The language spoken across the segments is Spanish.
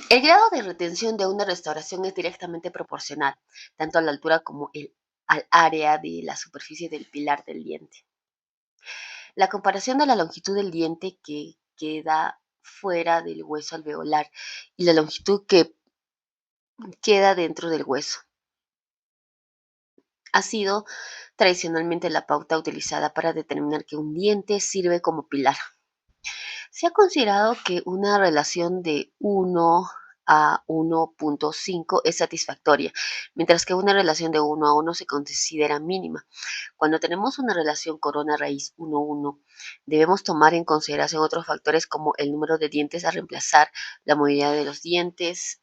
El grado de retención de una restauración es directamente proporcional, tanto a la altura como al área de la superficie del pilar del diente. La comparación de la longitud del diente que queda fuera del hueso alveolar y la longitud que queda dentro del hueso ha sido tradicionalmente la pauta utilizada para determinar que un diente sirve como pilar. Se ha considerado que una relación de 1:1.5 es satisfactoria, mientras que una relación de 1:1 se considera mínima. Cuando tenemos una relación corona raíz 1:1, debemos tomar en consideración otros factores como el número de dientes a reemplazar, la movilidad de los dientes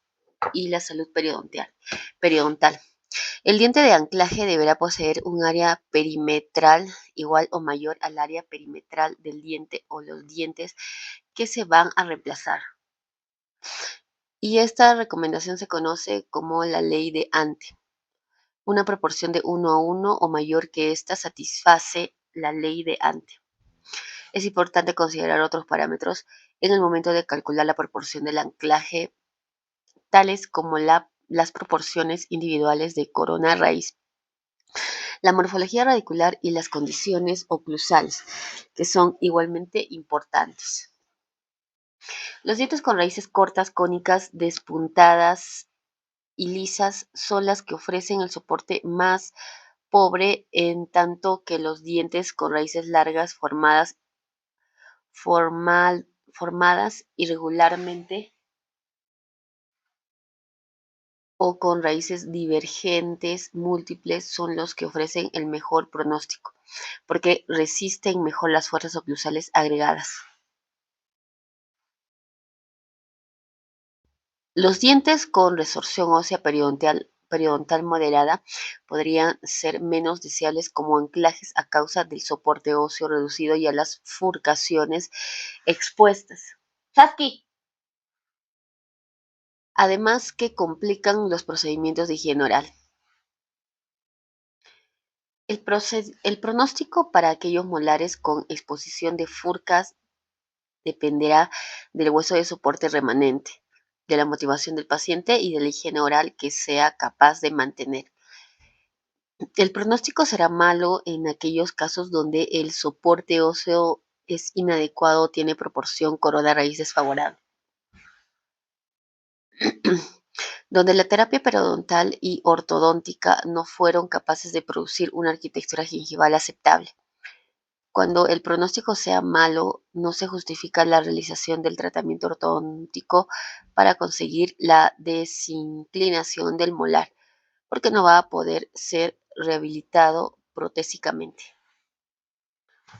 y la salud periodontal. El diente de anclaje deberá poseer un área perimetral igual o mayor al área perimetral del diente o los dientes que se van a reemplazar. Y esta recomendación se conoce como la ley de Ante. Una proporción de 1:1 o mayor que esta satisface la ley de Ante. Es importante considerar otros parámetros en el momento de calcular la proporción del anclaje, tales como las proporciones individuales de corona raíz, la morfología radicular y las condiciones oclusales, que son igualmente importantes. Los dientes con raíces cortas, cónicas, despuntadas y lisas son las que ofrecen el soporte más pobre, en tanto que los dientes con raíces largas formadas irregularmente o con raíces divergentes múltiples son los que ofrecen el mejor pronóstico, porque resisten mejor las fuerzas oclusales agregadas. Los dientes con resorción ósea periodontal moderada podrían ser menos deseables como anclajes a causa del soporte óseo reducido y a las furcaciones expuestas. Saski. Además que complican los procedimientos de higiene oral. El pronóstico para aquellos molares con exposición de furcas dependerá del hueso de soporte remanente, de la motivación del paciente y de la higiene oral que sea capaz de mantener. El pronóstico será malo en aquellos casos donde el soporte óseo es inadecuado o tiene proporción corona-raíz desfavorable, donde la terapia periodontal y ortodóntica no fueron capaces de producir una arquitectura gingival aceptable. Cuando el pronóstico sea malo, no se justifica la realización del tratamiento ortodóntico para conseguir la desinclinación del molar, porque no va a poder ser rehabilitado protésicamente.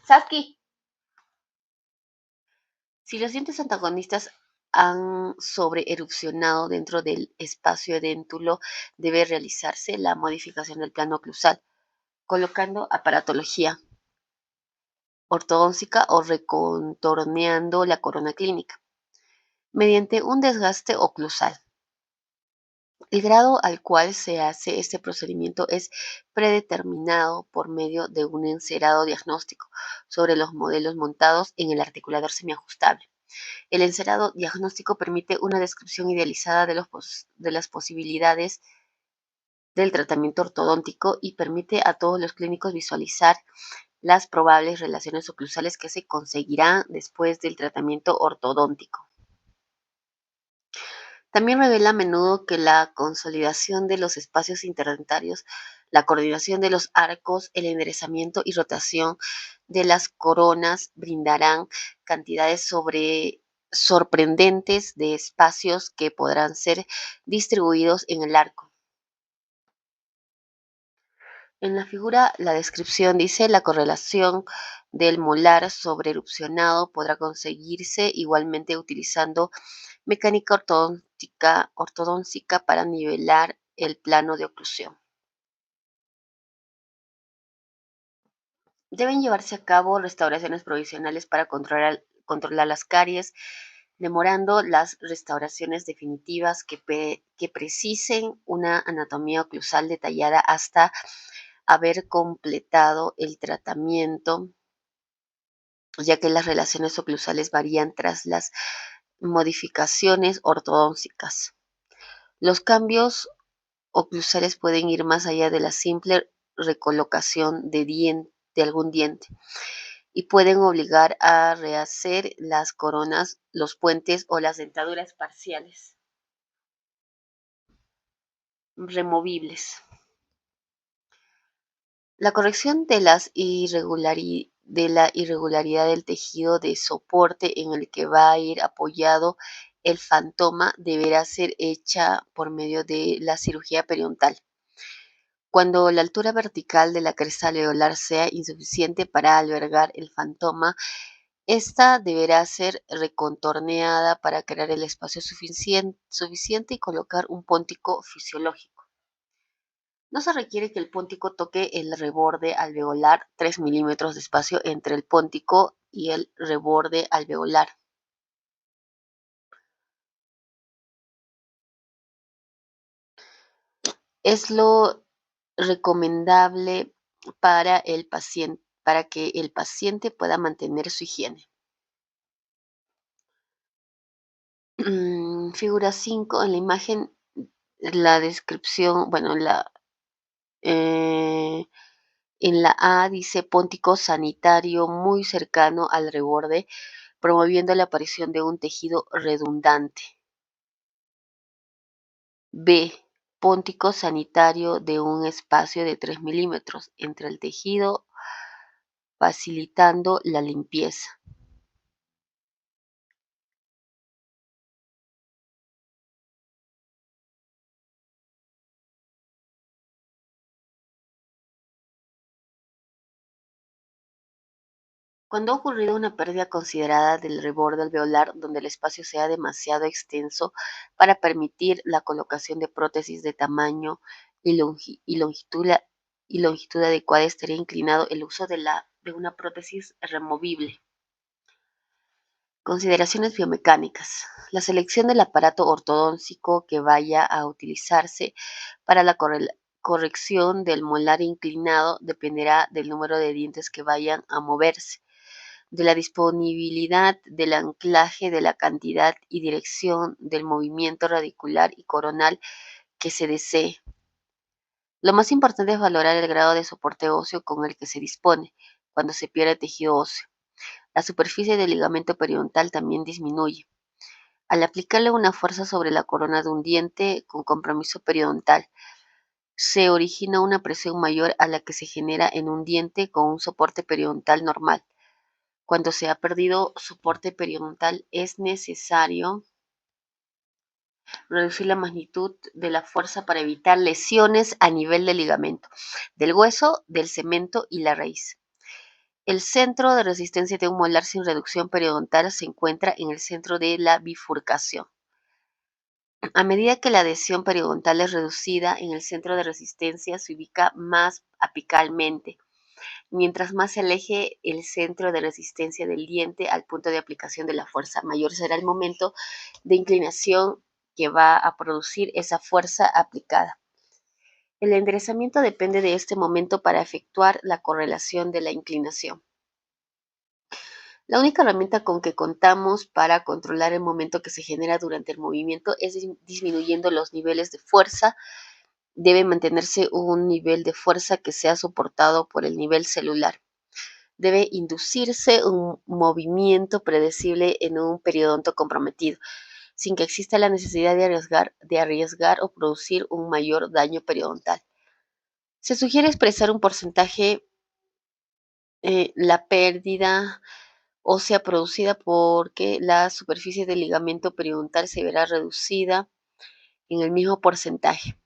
Saski. Si los dientes antagonistas han sobreerupcionado dentro del espacio edéntulo, debe realizarse la modificación del plano oclusal, colocando aparatología ortodóntica o recontorneando la corona clínica, mediante un desgaste oclusal. El grado al cual se hace este procedimiento es predeterminado por medio de un encerado diagnóstico sobre los modelos montados en el articulador semiajustable. El encerado diagnóstico permite una descripción idealizada de las posibilidades del tratamiento ortodóntico y permite a todos los clínicos visualizar las probables relaciones oclusales que se conseguirán después del tratamiento ortodóntico. También revela a menudo que la consolidación de los espacios interdentarios, la coordinación de los arcos, el enderezamiento y rotación de las coronas brindarán cantidades sorprendentes de espacios que podrán ser distribuidos en el arco. En la figura, la descripción dice la correlación del molar sobreerupcionado podrá conseguirse igualmente utilizando mecánica ortodóntica para nivelar el plano de oclusión. Deben llevarse a cabo restauraciones provisionales para controlar las caries, demorando las restauraciones definitivas que precisen una anatomía oclusal detallada hasta haber completado el tratamiento, ya que las relaciones oclusales varían tras las modificaciones ortodónticas. Los cambios oclusales pueden ir más allá de la simple recolocación de algún diente y pueden obligar a rehacer las coronas, los puentes o las dentaduras parciales removibles. La corrección de la irregularidad del tejido de soporte en el que va a ir apoyado el fantoma deberá ser hecha por medio de la cirugía periodontal. Cuando la altura vertical de la cresta alveolar sea insuficiente para albergar el fantoma, esta deberá ser recontorneada para crear el espacio suficiente y colocar un póntico fisiológico. No se requiere que el póntico toque el reborde alveolar, 3 milímetros de espacio entre el póntico y el reborde alveolar. Es lo recomendable para que el paciente pueda mantener su higiene. Figura 5 en la imagen, la descripción, bueno, eh, en la A dice póntico sanitario muy cercano al reborde, promoviendo la aparición de un tejido redundante. B. Póntico sanitario de un espacio de 3 milímetros entre el tejido, facilitando la limpieza. Cuando ha ocurrido una pérdida considerada del reborde alveolar donde el espacio sea demasiado extenso para permitir la colocación de prótesis de tamaño y longitud adecuada, estaría inclinado el uso de una prótesis removible. Consideraciones biomecánicas. La selección del aparato ortodóntico que vaya a utilizarse para la corrección del molar inclinado dependerá del número de dientes que vayan a moverse, de la disponibilidad del anclaje, de la cantidad y dirección del movimiento radicular y coronal que se desee. Lo más importante es valorar el grado de soporte óseo con el que se dispone cuando se pierde tejido óseo. La superficie del ligamento periodontal también disminuye. Al aplicarle una fuerza sobre la corona de un diente con compromiso periodontal, se origina una presión mayor a la que se genera en un diente con un soporte periodontal normal. Cuando se ha perdido soporte periodontal, es necesario reducir la magnitud de la fuerza para evitar lesiones a nivel del ligamento, del hueso, del cemento y la raíz. El centro de resistencia de un molar sin reducción periodontal se encuentra en el centro de la bifurcación. A medida que la adhesión periodontal es reducida, en el centro de resistencia se ubica más apicalmente. Mientras más se aleje el centro de resistencia del diente al punto de aplicación de la fuerza, mayor será el momento de inclinación que va a producir esa fuerza aplicada. El enderezamiento depende de este momento para efectuar la correlación de la inclinación. La única herramienta con que contamos para controlar el momento que se genera durante el movimiento es disminuyendo los niveles de fuerza. Debe mantenerse un nivel de fuerza que sea soportado por el nivel celular. Debe inducirse un movimiento predecible en un periodonto comprometido, sin que exista la necesidad de arriesgar o producir un mayor daño periodontal. Se sugiere expresar un porcentaje, la pérdida ósea producida porque la superficie del ligamento periodontal se verá reducida en el mismo porcentaje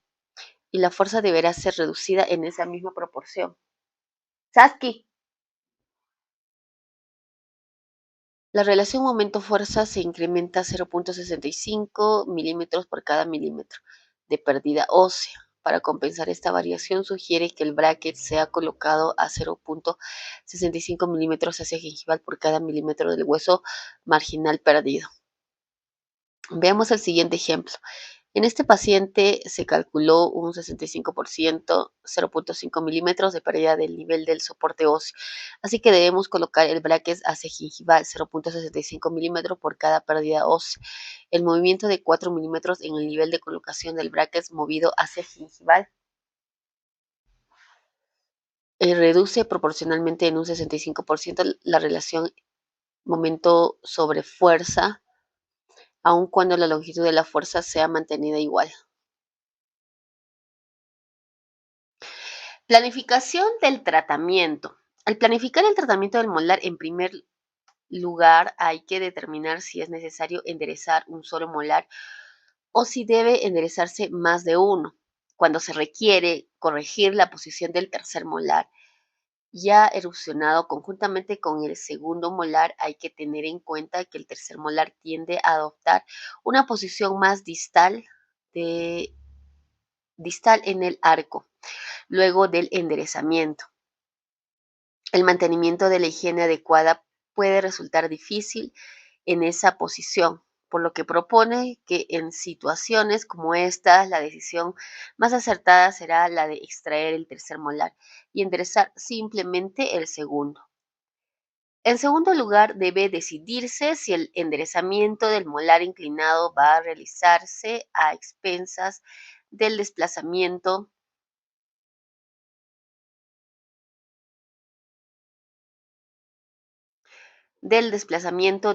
y la fuerza deberá ser reducida en esa misma proporción. Saski. La relación momento-fuerza se incrementa a 0,65 milímetros por cada milímetro de pérdida ósea. Para compensar esta variación, sugiere que el bracket sea colocado a 0,65 milímetros hacia gingival por cada milímetro del hueso marginal perdido. Veamos el siguiente ejemplo. En este paciente se calculó un 65%, 0,5 milímetros de pérdida del nivel del soporte óseo, así que debemos colocar el brackets gingival 0,65 milímetros por cada pérdida ósea. El movimiento de 4 milímetros en el nivel de colocación del brackets movido hacia gingival reduce proporcionalmente en un 65% la relación momento sobre fuerza, aun cuando la longitud de la fuerza sea mantenida igual. Planificación del tratamiento. Al planificar el tratamiento del molar, en primer lugar hay que determinar si es necesario enderezar un solo molar o si debe enderezarse más de uno. Cuando se requiere corregir la posición del tercer molar ya erupcionado conjuntamente con el segundo molar, hay que tener en cuenta que el tercer molar tiende a adoptar una posición más distal en el arco, luego del enderezamiento. El mantenimiento de la higiene adecuada puede resultar difícil en esa posición, por lo que propone que en situaciones como estas la decisión más acertada será la de extraer el tercer molar y enderezar simplemente el segundo. En segundo lugar, debe decidirse si el enderezamiento del molar inclinado va a realizarse a expensas del desplazamiento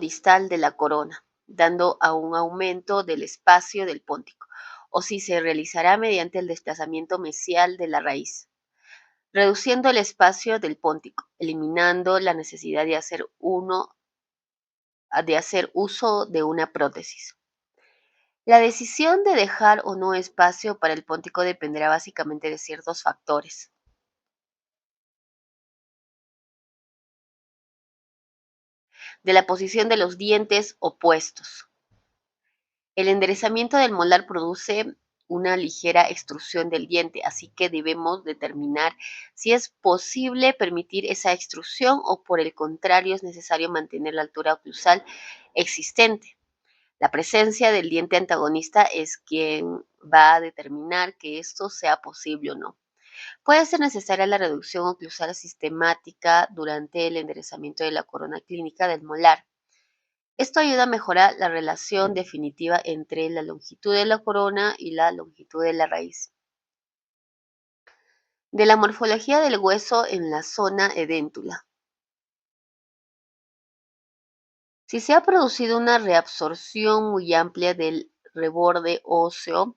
distal de la corona, dando a un aumento del espacio del póntico, o si se realizará mediante el desplazamiento mesial de la raíz, reduciendo el espacio del póntico, eliminando la necesidad de hacer uso de una prótesis. La decisión de dejar o no espacio para el póntico dependerá básicamente de ciertos factores: de la posición de los dientes opuestos. El enderezamiento del molar produce una ligera extrusión del diente, así que debemos determinar si es posible permitir esa extrusión o por el contrario es necesario mantener la altura oclusal existente. La presencia del diente antagonista es quien va a determinar que esto sea posible o no. Puede ser necesaria la reducción oclusal sistemática durante el enderezamiento de la corona clínica del molar. Esto ayuda a mejorar la relación definitiva entre la longitud de la corona y la longitud de la raíz. De la morfología del hueso en la zona edéntula. Si se ha producido una reabsorción muy amplia del reborde óseo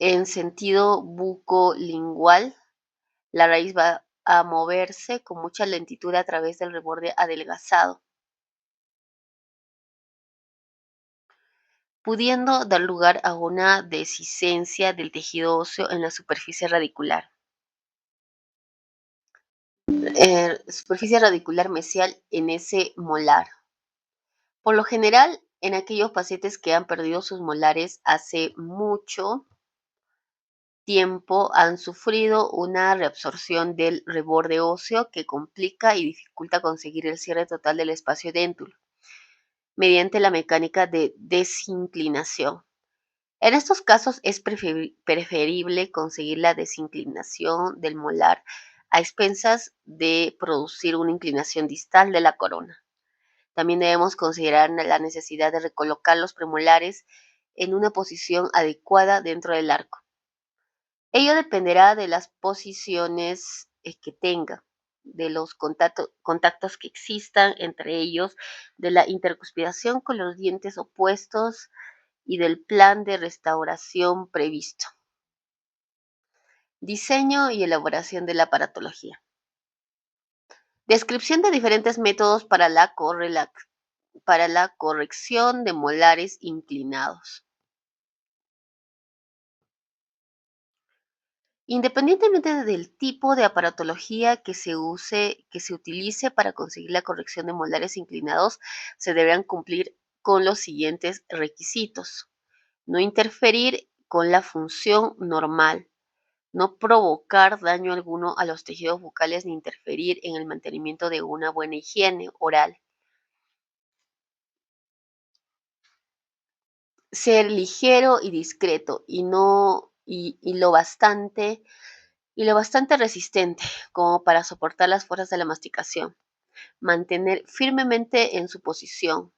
en sentido bucolingual, la raíz va a moverse con mucha lentitud a través del reborde adelgazado, pudiendo dar lugar a una dehiscencia del tejido óseo en la superficie radicular. Superficie radicular mesial en ese molar. Por lo general, en aquellos pacientes que han perdido sus molares hace mucho tiempo, han sufrido una reabsorción del reborde óseo que complica y dificulta conseguir el cierre total del espacio edéntulo mediante la mecánica de desinclinación. En estos casos es preferible conseguir la desinclinación del molar a expensas de producir una inclinación distal de la corona. También debemos considerar la necesidad de recolocar los premolares en una posición adecuada dentro del arco. Ello dependerá de las posiciones que tenga, de los contactos que existan entre ellos, de la intercuspidación con los dientes opuestos y del plan de restauración previsto. Diseño y elaboración de la aparatología. Descripción de diferentes métodos para la corrección de molares inclinados. Independientemente del tipo de aparatología que se utilice para conseguir la corrección de molares inclinados, se deberán cumplir con los siguientes requisitos: no interferir con la función normal, no provocar daño alguno a los tejidos bucales ni interferir en el mantenimiento de una buena higiene oral. ser ligero y discreto y no y lo bastante resistente como para soportar las fuerzas de la masticación. Mantener firmemente en su posición.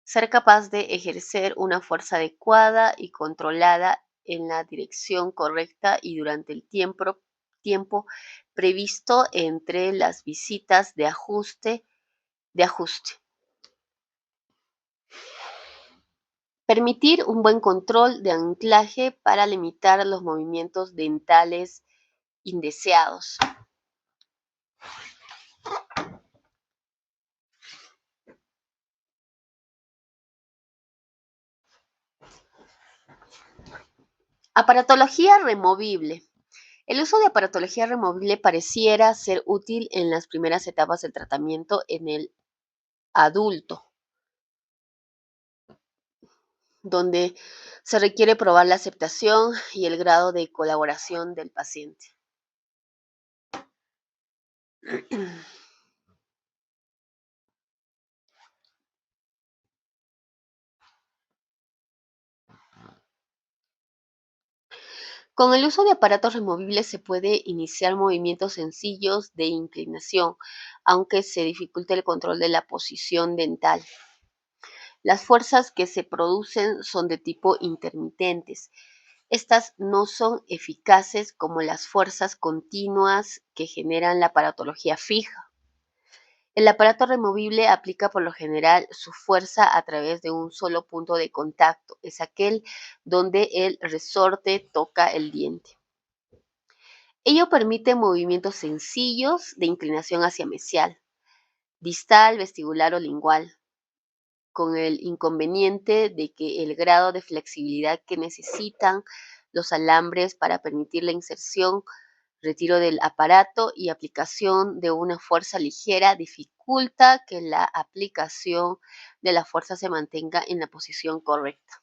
Ser capaz de ejercer una fuerza adecuada y controlada en la dirección correcta y durante el tiempo previsto entre las visitas de ajuste. Permitir un buen control de anclaje para limitar los movimientos dentales indeseados. Aparatología removible. El uso de aparatología removible pareciera ser útil en las primeras etapas del tratamiento en el adulto, donde se requiere probar la aceptación y el grado de colaboración del paciente. Con el uso de aparatos removibles se puede iniciar movimientos sencillos de inclinación, aunque se dificulte el control de la posición dental. Las fuerzas que se producen son de tipo intermitentes. Estas no son eficaces como las fuerzas continuas que generan la aparatología fija. El aparato removible aplica por lo general su fuerza a través de un solo punto de contacto, es aquel donde el resorte toca el diente. Ello permite movimientos sencillos de inclinación hacia mesial, distal, vestibular o lingual, con el inconveniente de que el grado de flexibilidad que necesitan los alambres para permitir la inserción, retiro del aparato y aplicación de una fuerza ligera dificulta que la aplicación de la fuerza se mantenga en la posición correcta.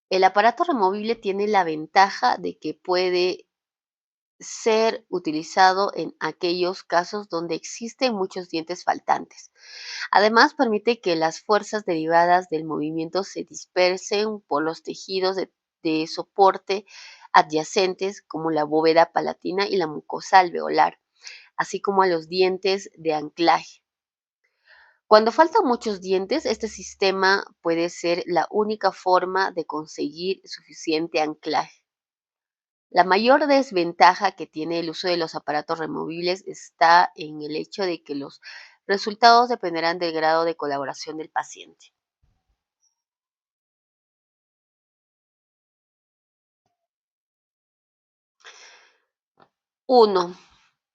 El aparato removible tiene la ventaja de que puede ser utilizado en aquellos casos donde existen muchos dientes faltantes. Además, permite que las fuerzas derivadas del movimiento se dispersen por los tejidos de soporte adyacentes como la bóveda palatina y la mucosa alveolar, así como a los dientes de anclaje. Cuando faltan muchos dientes, este sistema puede ser la única forma de conseguir suficiente anclaje. La mayor desventaja que tiene el uso de los aparatos removibles está en el hecho de que los resultados dependerán del grado de colaboración del paciente. 1.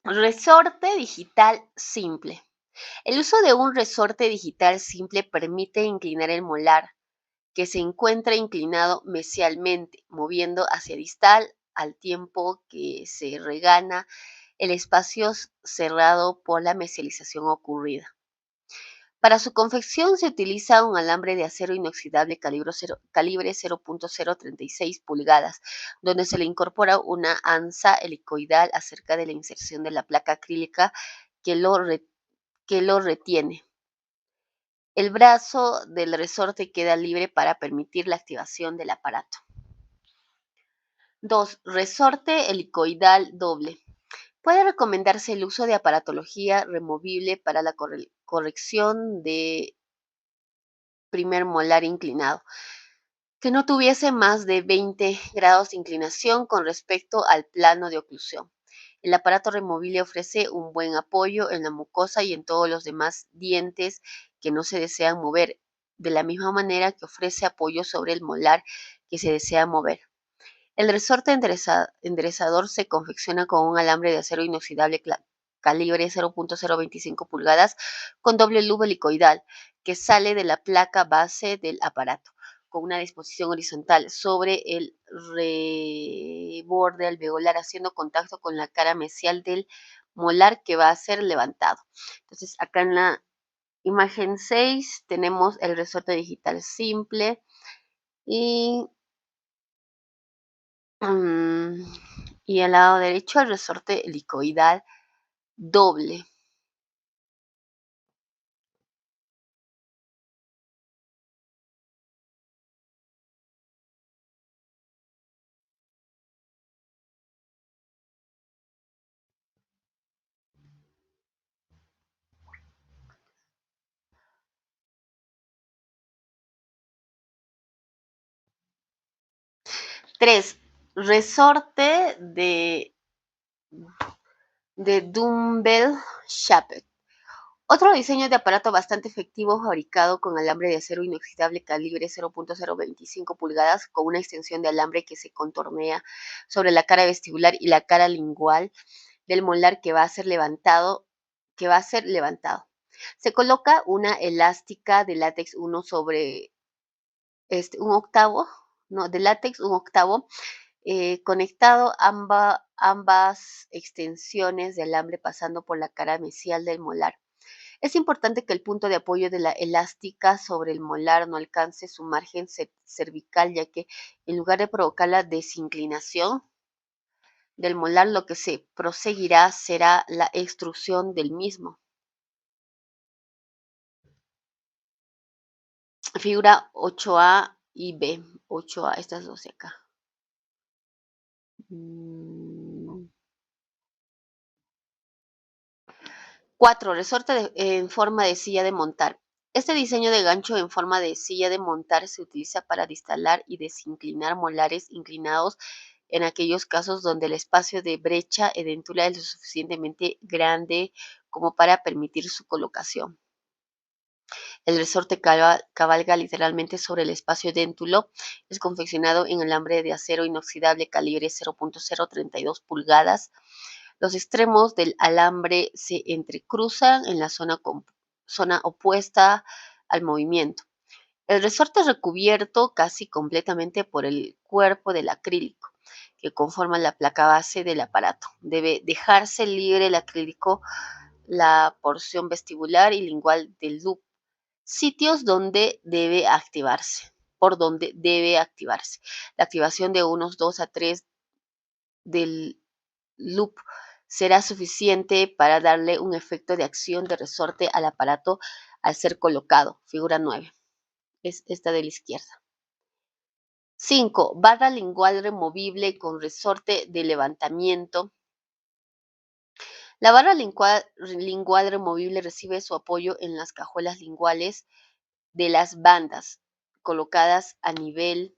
Resorte digital simple. El uso de un resorte digital simple permite inclinar el molar, que se encuentra inclinado mesialmente, moviendo hacia distal al tiempo que se regana el espacio cerrado por la mesialización ocurrida. Para su confección se utiliza un alambre de acero inoxidable calibre 0.036 pulgadas, donde se le incorpora una anza helicoidal acerca de la inserción de la placa acrílica que lo retiene. El brazo del resorte queda libre para permitir la activación del aparato. 2. Resorte helicoidal doble. Puede recomendarse el uso de aparatología removible para la corrección de primer molar inclinado, que no tuviese más de 20 grados de inclinación con respecto al plano de oclusión. El aparato removible ofrece un buen apoyo en la mucosa y en todos los demás dientes que no se desean mover, de la misma manera que ofrece apoyo sobre el molar que se desea mover. El resorte enderezador se confecciona con un alambre de acero inoxidable calibre 0.025 pulgadas con doble luz helicoidal que sale de la placa base del aparato con una disposición horizontal sobre el reborde alveolar haciendo contacto con la cara mesial del molar que va a ser levantado. Entonces, acá en la imagen 6 tenemos el resorte digital simple y Mm, y al lado derecho el resorte helicoidal doble. 3. Resorte de Dumbbell Shaped. Otro diseño de aparato bastante efectivo fabricado con alambre de acero inoxidable calibre 0.025 pulgadas con una extensión de alambre que se contornea sobre la cara vestibular y la cara lingual del molar que va a ser levantado. Se coloca una elástica de látex 1 sobre un octavo, no, de látex un octavo, conectado ambas extensiones de alambre pasando por la cara mesial del molar. Es importante que el punto de apoyo de la elástica sobre el molar no alcance su margen cervical, ya que en lugar de provocar la desinclinación del molar, lo que se proseguirá será la extrusión del mismo. Figura 8A y B. 8A, estas dos de acá. 4. Resorte en forma de silla de montar. Este diseño de gancho en forma de silla de montar se utiliza para distalar y desinclinar molares inclinados en aquellos casos donde el espacio de brecha edentula es lo suficientemente grande como para permitir su colocación. El resorte cabalga literalmente sobre el espacio edéntulo. Es confeccionado en alambre de acero inoxidable calibre 0.032 pulgadas. Los extremos del alambre se entrecruzan en la zona opuesta al movimiento. El resorte es recubierto casi completamente por el cuerpo del acrílico que conforma la placa base del aparato. Debe dejarse libre el acrílico, la porción vestibular y lingual del loop, sitios donde debe activarse, por donde debe activarse. La activación de unos 2 a 3 del loop será suficiente para darle un efecto de acción de resorte al aparato al ser colocado. Figura 9. Es esta de la izquierda. 5. Barra lingual removible con resorte de levantamiento. La barra lingual removible recibe su apoyo en las cajuelas linguales de las bandas, colocadas a nivel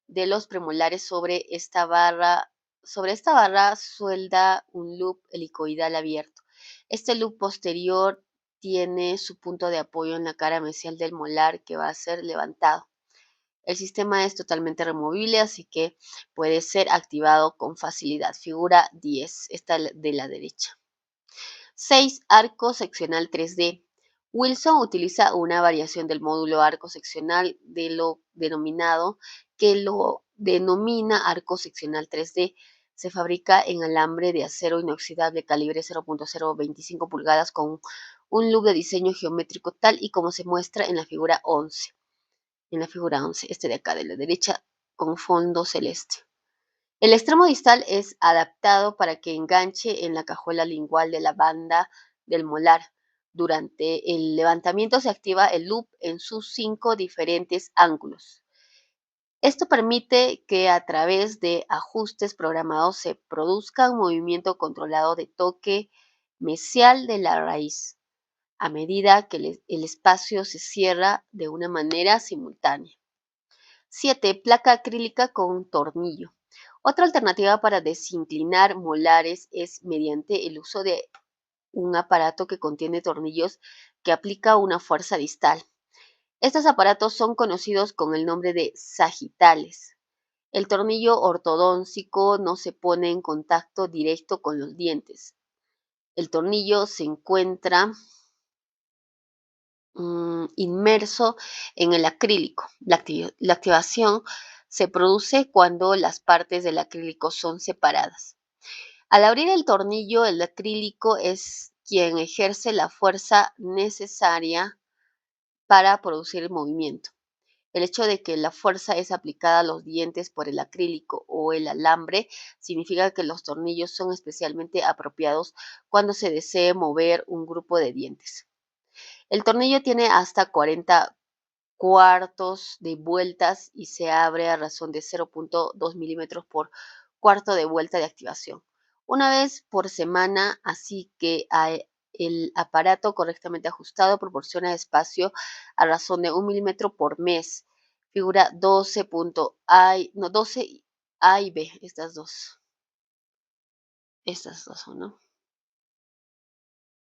de los premolares. Sobre esta barra suelda un loop helicoidal abierto. Este loop posterior tiene su punto de apoyo en la cara mesial del molar que va a ser levantado. El sistema es totalmente removible, así que puede ser activado con facilidad. Figura 10, esta de la derecha. 6. Arco seccional 3D. Wilson utiliza una variación del módulo arco seccional que lo denomina arco seccional 3D. Se fabrica en alambre de acero inoxidable calibre 0.025 pulgadas con un loop de diseño geométrico tal y como se muestra en la figura 11. En la figura 11, este de acá de la derecha, con fondo celeste. El extremo distal es adaptado para que enganche en la cajuela lingual de la banda del molar. Durante el levantamiento se activa el loop en sus 5 diferentes ángulos. Esto permite que a través de ajustes programados se produzca un movimiento controlado de toque mesial de la raíz, a medida que el espacio se cierra de una manera simultánea. 7. Placa acrílica con tornillo. Otra alternativa para desinclinar molares es mediante el uso de un aparato que contiene tornillos que aplica una fuerza distal. Estos aparatos son conocidos con el nombre de sagitales. El tornillo ortodóntico no se pone en contacto directo con los dientes. El tornillo se encuentra inmerso en el acrílico. La activación se produce cuando las partes del acrílico son separadas. Al abrir el tornillo, el acrílico es quien ejerce la fuerza necesaria para producir el movimiento. El hecho de que la fuerza es aplicada a los dientes por el acrílico o el alambre significa que los tornillos son especialmente apropiados cuando se desee mover un grupo de dientes. El tornillo tiene hasta 40 cuartos de vueltas y se abre a razón de 0.2 milímetros por cuarto de vuelta de activación. Una vez por semana, así que el aparato correctamente ajustado proporciona espacio a razón de 1 milímetro por mes. Figura 12. A y B, estas dos son, ¿no?